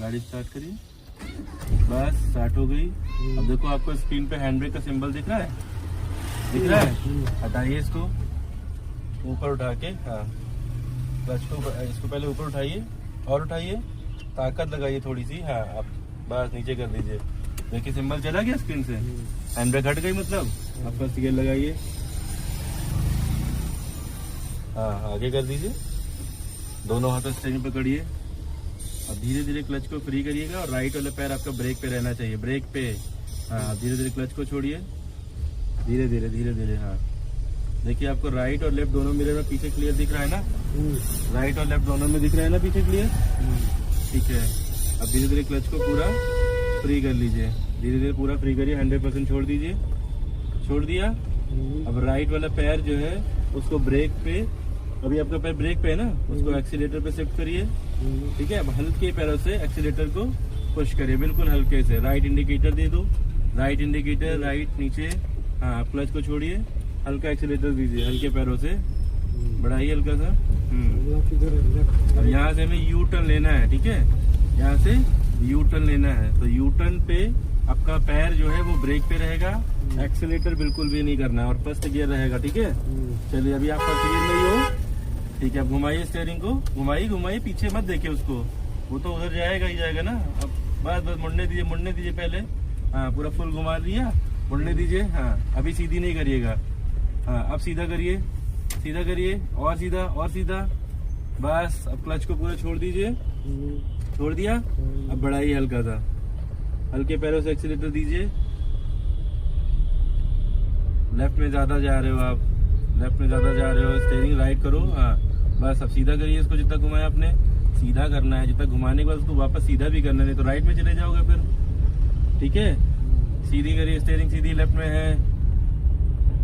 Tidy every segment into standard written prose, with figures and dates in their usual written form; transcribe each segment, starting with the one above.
गाड़ी स्टार्ट करिए, बस स्टार्ट हो गई। अब देखो आपको स्क्रीन पे हैंड ब्रेक का सिंबल दिख रहा है, दिख रहा है। हटाइए इसको, ऊपर उठा के, हाँ क्लच को, इसको पहले ऊपर उठाइए और उठाइए, ताकत लगाइए थोड़ी सी, हाँ अब बस नीचे कर दीजिए। देखिए सिंबल चला गया स्क्रीन से, हैंड ब्रेक हट गई मतलब। अब फर्स्ट गियर लगाइए, हाँ आगे कर दीजिए, दोनों हाथों स्टीयरिंग पकड़िए। अब धीरे धीरे क्लच को फ्री करिएगा और राइट वाला पैर आपका ब्रेक पे रहना चाहिए, ब्रेक पे। हाँ धीरे धीरे क्लच को छोड़िए, धीरे धीरे धीरे धीरे। हाँ देखिए आपको राइट और लेफ्ट दोनों मिरर में पीछे क्लियर दिख रहा है ना, राइट और लेफ्ट दोनों में दिख रहा है ना पीछे क्लियर, ठीक है। अब धीरे धीरे क्लच को पूरा फ्री कर लीजिए, धीरे धीरे पूरा फ्री करिए, 100% छोड़ दीजिए, छोड़ दिया। अब राइट वाला पैर जो है उसको ब्रेक पे, अभी आपका पैर ब्रेक पे है ना, उसको एक्सीलेटर पे शिफ्ट करिए, ठीक है। अब हल्के पैरों से एक्सीलेटर को पुश करिए, बिल्कुल हल्के से। राइट इंडिकेटर दे दो, राइट इंडिकेटर, राइट नीचे, हाँ क्लच को छोड़िए, हल्का एक्सीलेटर दीजिए, हल्के पैरों से बढ़ाइए हल्का सा। अब यहाँ से हमें यू टर्न लेना है, ठीक है, यहाँ से यू टर्न लेना है। तो यू टर्न पे आपका पैर जो है वो ब्रेक पे रहेगा, एक्सीलेटर बिल्कुल भी नहीं करना है और फर्स्ट गियर रहेगा, ठीक है। चलिए अभी आप फर्स्ट गियर में ही हो, ठीक है। अब घुमाइए स्टीयरिंग को, घुमाइए घुमाइए, पीछे मत देखिए उसको, वो तो उधर जाएगा ही जाएगा ना। अब बस बस मुड़ने दीजिए, मुड़ने दीजिए पहले, हाँ पूरा फुल घुमा दिया, मुड़ने दीजिए। हाँ अभी सीधी नहीं करिएगा, हाँ अब सीधा करिए, सीधा करिए, और सीधा और सीधा, बस। अब क्लच को पूरा छोड़ दीजिए, छोड़ दिया। अब बढ़ाइए हल्का सा, हल्के पैरों से एक्सीलेटर दीजिए। लेफ्ट में ज्यादा जा रहे हो आप, लेफ्ट में ज्यादा जा रहे हो, स्टीयरिंग राइट करो, हाँ बस। अब सीधा करिए इसको, जितना घुमाया आपने सीधा करना है, जितना घुमाने के बाद उसको वापस सीधा भी करना है, नहीं तो राइट में चले जाओगे फिर, ठीक है। सीधी करिए, स्टीयरिंग सीधी लेफ्ट में है।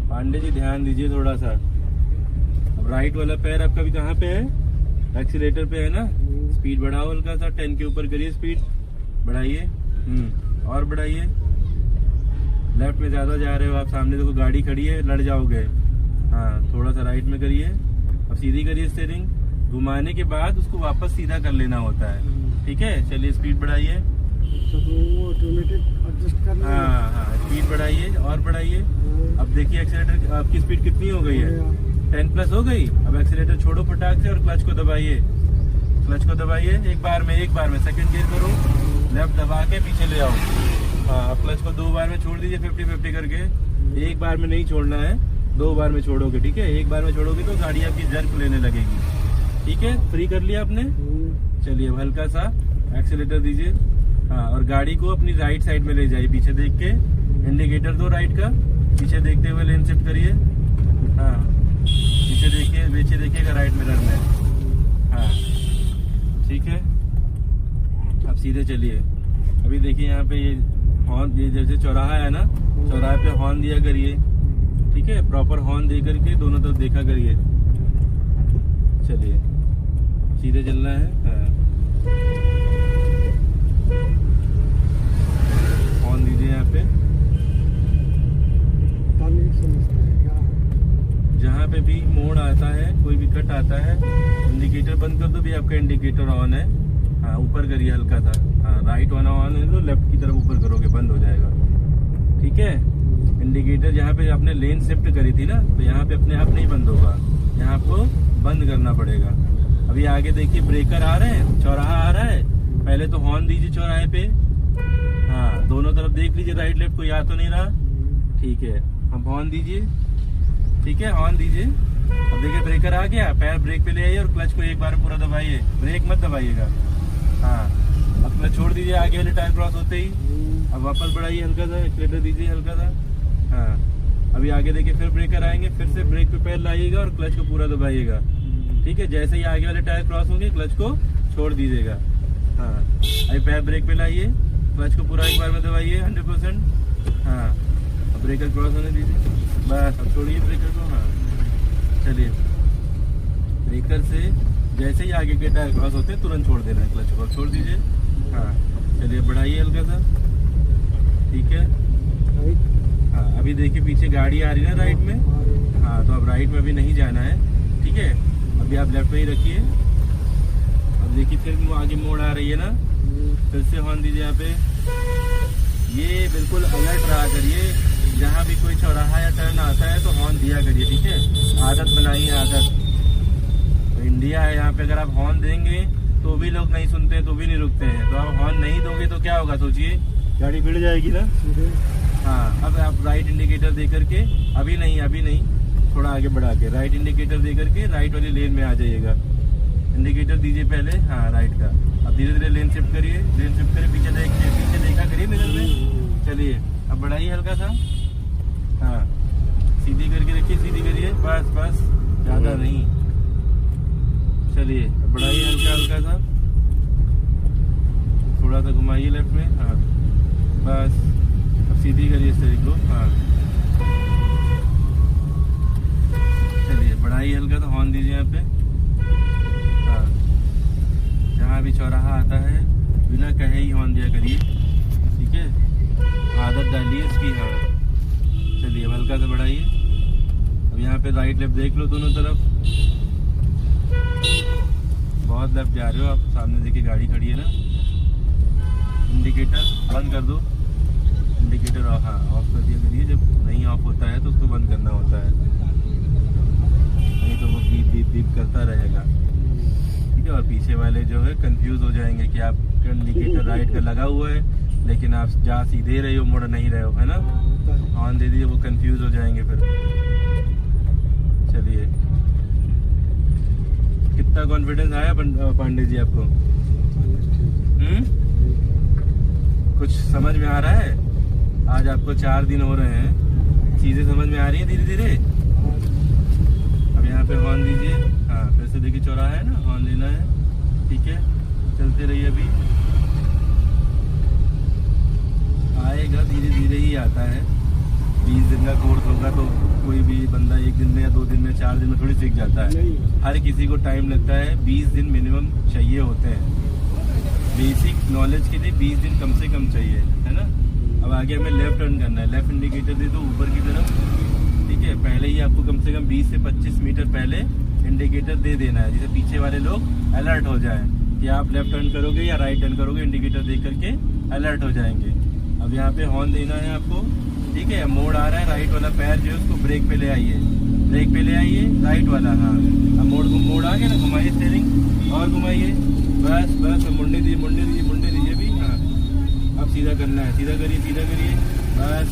पांडे जी ध्यान दीजिए थोड़ा सा। अब राइट वाला पैर आपका भी कहाँ पे है, एक्सीलेटर पे है ना। स्पीड बढ़ाओ हल्का सा, 10 के ऊपर करिए स्पीड, बढ़ाइए, और बढ़ाइए। लेफ्ट में ज्यादा जा रहे हो आप, सामने देखो गाड़ी खड़ी है, लड़ जाओगे। हाँ थोड़ा सा राइट में करिए, अब सीधी करिए स्टीयरिंग, घुमाने के बाद उसको वापस सीधा कर लेना होता है, ठीक है। चलिए स्पीड बढ़ाइए, हाँ हाँ स्पीड बढ़ाइए और बढ़ाइए। अब देखिए एक्सीलेटर आपकी स्पीड कितनी हो गई है, 10+ हो गई। अब एक्सीलेटर छोड़ो फटाक से और क्लच को दबाइए, क्लच को दबाइए एक बार में, एक बार में। सेकंड गियर करो, लेफ्ट दबा के पीछे ले आओ, हाँ। अब क्लच को 2 बार में छोड़ दीजिए, 50-50 करके। एक बार में नहीं छोड़ना है, 2 बार में छोड़ोगे, ठीक है। एक बार में छोड़ोगे तो गाड़ी आपकी जर्क लेने लगेगी, ठीक है। फ्री कर लिया आपने, चलिए अब हल्का सा एक्सीलेटर दीजिए, हाँ। और गाड़ी को अपनी राइट साइड में ले जाइए, पीछे देख के इंडिकेटर दो राइट का, पीछे देखते हुए लेन शिफ्ट करिए, हाँ पीछे देखिए, पीछे देखिएगा राइट मिरर में, हाँ ठीक है। अब सीधे चलिए। अभी देखिए यहाँ पे ये हॉर्न, ये जैसे चौराहा है ना, चौराहे पे हॉर्न दिया करिए, ठीक है। प्रॉपर हॉर्न दे करके दोनों तरफ देखा करिए। चलिए सीधे चलना है, हाँ। हॉर्न दीजिए यहाँ पे, जहाँ पे भी मोड़ आता है, कोई भी कट आता है, इंडिकेटर बंद कर दो भी, आपका इंडिकेटर ऑन है, हाँ ऊपर करिए हल्का सा, हाँ राइट वाला ऑन है तो लेफ्ट की तरफ ऊपर करोगे, बंद हो जाएगा, ठीक है। इंडिकेटर जहाँ पे आपने लेन शिफ्ट करी थी ना, तो यहाँ पे अपने आप नहीं बंद होगा, यहाँ आपको बंद करना पड़ेगा। अभी आगे देखिए ब्रेकर आ रहे हैं, चौराहा आ रहा है, पहले तो हॉर्न दीजिए चौराहे पे, हाँ दोनों तरफ देख लीजिए, राइट लेफ्ट कोई आ तो नहीं रहा, ठीक है। अब हॉर्न दीजिए, ठीक है, हॉर्न दीजिए। अब देखिए ब्रेकर आ गया, पैर ब्रेक पे ले आइए और क्लच को एक बार पूरा दबाइए, ब्रेक मत दबाइएगा, हाँ। अब क्लच छोड़ दीजिए आगे वाले टायर क्रॉस होते ही। अब वापस बढ़ाइए हल्का सा, एक्सीलेटर दीजिए हल्का सा, हाँ। अभी आगे देखिए फिर ब्रेकर आएंगे, फिर से ब्रेक पे पैर लाइएगा और क्लच को पूरा दबाइएगा, ठीक है। जैसे ही आगे वाले टायर क्रॉस होंगे क्लच को छोड़ दीजिएगा, हाँ। अभी पैर ब्रेक पे लाइए, क्लच को पूरा एक बार में दबाइए 100%, हाँ। अब ब्रेकर क्रॉस होने दीजिए, बस। अब छोड़िए ब्रेकर को, हाँ। चलिए ब्रेकर से जैसे ही आगे के टायर क्रॉस होते हैं तुरंत छोड़ देना है, क्लच को छोड़ दीजिए, हाँ। चलिए बढ़ाइए हल्का सा, ठीक है, हाँ। अभी देखिए पीछे गाड़ी आ रही है ना राइट में, हाँ। तो अब राइट में अभी नहीं जाना है, ठीक है। अभी आप लेफ्ट में ही रखिए, अब देखिए फिर आगे मोड़ आ रही है ना, फिर से हॉर्न दीजिए यहाँ पे। ये बिल्कुल अलर्ट रहा करिए, जहाँ भी कोई चौराहा या टर्न आता है तो हॉर्न दिया करिए, ठीक है। आदत बनाइए, आदत। तो इंडिया है, यहाँ पे अगर आप हॉर्न देंगे तो भी लोग नहीं सुनते, तो भी नहीं रुकते हैं। तो आप हॉर्न नहीं दोगे तो क्या होगा, सोचिए, गाड़ी भिड़ जाएगी ना। हाँ, अब आप राइट इंडिकेटर दे करके, अभी नहीं, थोड़ा आगे बढ़ा के राइट इंडिकेटर दे करके राइट वाली लेन में आ जाइएगा। इंडिकेटर दीजिए पहले, हाँ राइट का। अब धीरे धीरे लेन शिफ्ट करिए, पीछे देखा करिए मिरर में। चलिए अब बढ़ाइए हल्का सा, हाँ सीधी करके रखिए, सीधी करिए, बस ज्यादा नहीं। चलिए अब बढ़ाइए हल्का सा, थोड़ा सा घुमाइए लेफ्ट में, हाँ बस। अब सीधी करिए स्टीयरिंग को, हाँ चलिए बढ़ाइए हल्का सा, हॉर्न दीजिए यहाँ पे। हाँ, जहाँ भी चौराहा आता है बिना कहे ही हॉर्न दिया करिए, ठीक है। आदत डालिए इसकी, हाँ। चलिए अब हल्का सा बढ़ाइए। अब यहाँ पे राइट लेफ्ट देख लो दोनों तरफ, बहुत लेफ्ट जा रहे हो आप। सामने देखिए गाड़ी खड़ी है ना। इंडिकेटर बंद कर दो, इंडिकेटर हाँ ऑफ कर दिया करिए। जब नहीं ऑफ होता है तो उसको बंद करना होता है, नहीं तो वो बीप करता रहेगा, ठीक है। और पीछे वाले जो है कंफ्यूज हो जाएंगे कि आपका इंडिकेटर राइट का लगा हुआ है लेकिन आप जा सीधे रहे हो, मुड़ नहीं रहे हो, है ना। हॉर्न दे दीजिए, वो कंफ्यूज हो जाएंगे फिर। चलिए, कितना कॉन्फिडेंस आया पांडे जी आपको? कुछ समझ में आ रहा है? आज आपको 4 दिन हो रहे हैं, चीजें समझ में आ रही है धीरे धीरे। अब यहाँ पे हॉर्न दीजिए, हाँ फिर से देखिए चौराहा है ना, हॉर्न देना है, ठीक है। चलते रहिए, अभी आएगा, धीरे धीरे ही आता है। 20 दिन का कोर्स होगा तो कोई भी बंदा 1 दिन में या 2 दिन में 4 दिन में थोड़ी सीख जाता है। हर किसी को टाइम लगता है, 20 दिन मिनिमम चाहिए होते हैं। बेसिक नॉलेज के लिए 20 दिन कम से कम चाहिए, है ना। अब आगे हमें लेफ्ट टर्न करना है, लेफ्ट इंडिकेटर दे दो ऊपर की तरफ, ठीक है। पहले ही आपको कम से कम 20 से 25 मीटर पहले इंडिकेटर दे देना है, जिससे पीछे वाले लोग अलर्ट हो जाएं कि आप लेफ्ट टर्न करोगे या राइट टर्न करोगे। इंडिकेटर देख करके अलर्ट हो जाएंगे। अब यहाँ पे हॉर्न देना है आपको, ठीक है। मोड़ आ रहा है, राइट वाला पैर जो है उसको ब्रेक पे ले आइए, ब्रेक पे ले आइए, राइट वाला, हाँ। अब मोड़ आ गया ना, घुमाइए स्टीयरिंग और घुमाइए, बस मुड़ने दीजिए भी, हाँ। अब सीधा करना है, सीधा करिए, बस।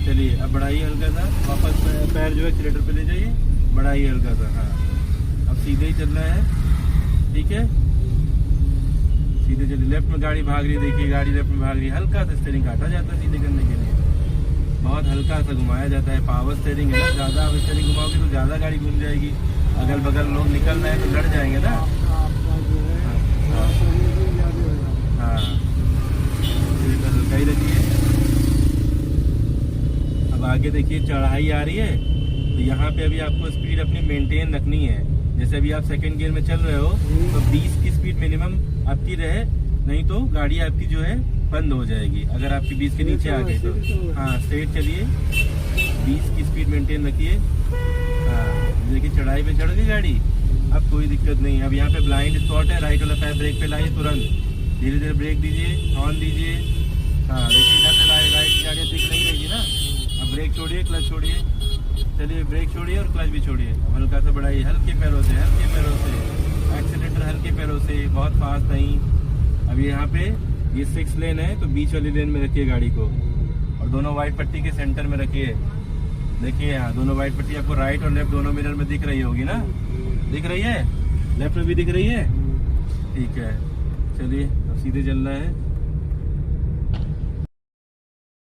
चलिए अब बढ़ाइए हल्का सा, वापस पैर जो है एक्सीलेटर पे ले जाइए, बढ़ाइए हल्का सा, हाँ। अब सीधे ही चलना है, ठीक है। सीधे चलिए, लेफ्ट में गाड़ी भाग रही है, देखिए गाड़ी लेफ्ट में भाग रही है। हल्का सा स्टीयरिंग काटा जाता है सीधे करने के लिए, बहुत हल्का सा घुमाया जाता है। पावर स्टीयरिंग है ना, ज़्यादा आप स्टीयरिंग घुमाओगे तो ज़्यादा गाड़ी घूम जाएगी। अगल बगल लोग निकल रहे हैं तो लड़ जाएंगे ना, हाँ। हल्का ही रखिए। अब आगे देखिए चढ़ाई आ रही है, तो यहाँ पे अभी आपको स्पीड अपनी मेंटेन रखनी है। जैसे अभी आप सेकंड गियर में चल रहे हो तो 20 की स्पीड मिनिमम आपकी रहे, नहीं तो गाड़ी आपकी जो है बंद हो जाएगी अगर आपकी 20 के नीचे आ गई तो। हाँ स्ट्रेट चलिए, 20 की स्पीड मेंटेन रखिए। हाँ देखिए चढ़ाई पे चढ़ गई गाड़ी, अब कोई दिक्कत नहीं। अब यहाँ पे ब्लाइंड स्पॉट है, राइट वाला पैर ब्रेक पे लाइए, तुरंत धीरे धीरे ब्रेक दीजिए, हॉर्न दीजिए। हाँ देखिए इधर से राइट की गाड़ी दिख नहीं रहेगी ना। अब ब्रेक छोड़िए, क्लच छोड़िए, चलिए ब्रेक छोड़िए और क्लच भी छोड़िए। अब हल्का सा बढ़ाइए, हल्के पैरों से, एक्सीलेटर हल्के पैरों से, बहुत फास्ट नहीं। अब यहाँ पे ये 6 लेन है तो बीच वाली लेन में रखिए गाड़ी को, और दोनों वाइट पट्टी के सेंटर में रखिए। देखिए यहाँ दोनों वाइट पट्टी आपको राइट और लेफ्ट दोनों मिरर में दिख रही होगी ना, दिख रही है, लेफ्ट में भी दिख रही है, ठीक है। चलिए अब सीधे चलना है।